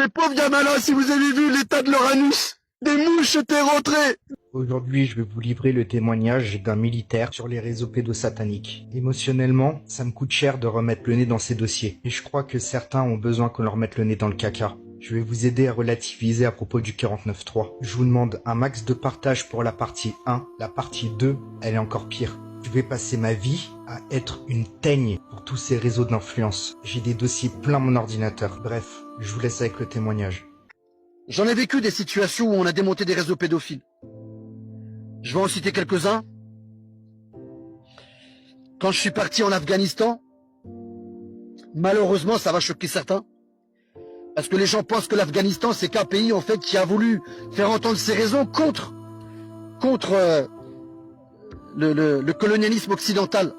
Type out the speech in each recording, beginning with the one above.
Les pauvres gamins là, si vous avez vu l'état de leur anus, des mouches étaient rentrées. Aujourd'hui, je vais vous livrer le témoignage d'un militaire sur les réseaux pédosataniques. Émotionnellement, ça me coûte cher de remettre le nez dans ces dossiers. Et je crois que certains ont besoin qu'on leur mette le nez dans le caca. Je vais vous aider à relativiser à propos du 49.3. Je vous demande un max de partage pour la partie 1. La partie 2, elle est encore pire. Je vais passer ma vie à être une teigne pour tous ces réseaux d'influence. J'ai des dossiers plein mon ordinateur. Bref, je vous laisse avec le témoignage. J'en ai vécu des situations où on a démonté des réseaux pédophiles. Je vais en citer quelques-uns. Quand je suis parti en Afghanistan, malheureusement, ça va choquer certains. Parce que les gens pensent que l'Afghanistan, c'est qu'un pays, en fait, qui a voulu faire entendre ses raisons contre le colonialisme occidental.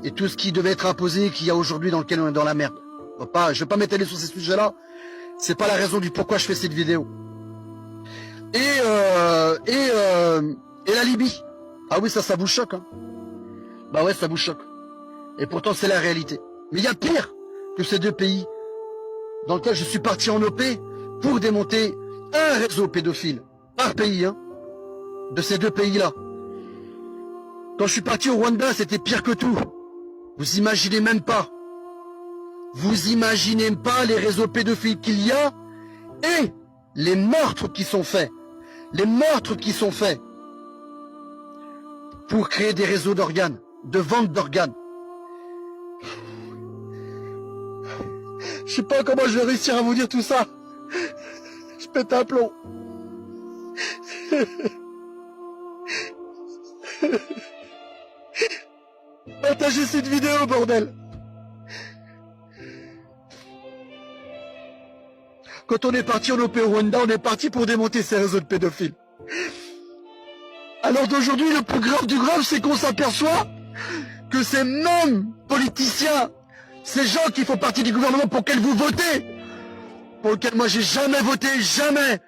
Et tout ce qui devait être imposé, qu'il y a aujourd'hui dans lequel on est dans la merde. Je vais pas m'étaler sur ces sujets-là. C'est pas la raison du pourquoi je fais cette vidéo. Et la Libye. Ah oui, ça vous choque, hein. Bah ouais, ça vous choque. Et pourtant, c'est la réalité. Mais il y a pire que ces deux pays dans lesquels je suis parti en OP pour démonter un réseau pédophile par pays, hein, de ces deux pays-là. Quand je suis parti au Rwanda, c'était pire que tout. Vous imaginez même pas. Vous imaginez pas les réseaux pédophiles qu'il y a et les meurtres qui sont faits. Les meurtres qui sont faits pour créer des réseaux d'organes, de vente d'organes. Je sais pas comment je vais réussir à vous dire tout ça. Je pète un plomb. Partagez cette vidéo, bordel. Quand on est parti en OP au Rwanda, on est parti pour démonter ces réseaux de pédophiles. Alors d'aujourd'hui, le plus grave du grave, c'est qu'on s'aperçoit que ces mêmes politiciens, ces gens qui font partie du gouvernement pour lesquels vous votez, pour lesquels moi j'ai jamais voté, jamais.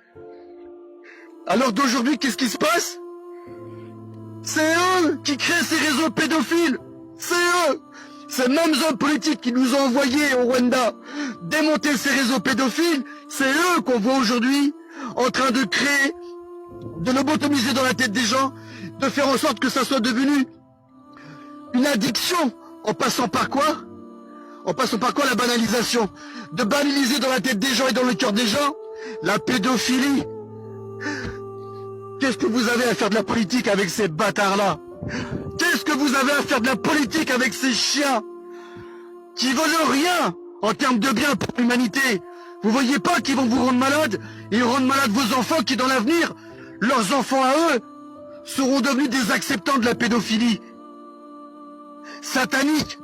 Alors d'aujourd'hui, qu'est-ce qui se passe? C'est eux qui créent ces réseaux pédophiles. C'est eux. Ces mêmes hommes politiques qui nous ont envoyés au Rwanda démonter ces réseaux pédophiles, c'est eux qu'on voit aujourd'hui en train de créer, de lobotomiser dans la tête des gens, de faire en sorte que ça soit devenu une addiction, en passant par quoi? En passant par quoi? La banalisation. De banaliser dans la tête des gens et dans le cœur des gens la pédophilie. Qu'est-ce que vous avez à faire de la politique avec ces bâtards-là? Qu'est-ce que vous avez à faire de la politique avec ces chiens qui veulent rien en termes de bien pour l'humanité? Vous voyez pas qu'ils vont vous rendre malade et rendre malade vos enfants qui, dans l'avenir, leurs enfants à eux, seront devenus des acceptants de la pédophilie satanique.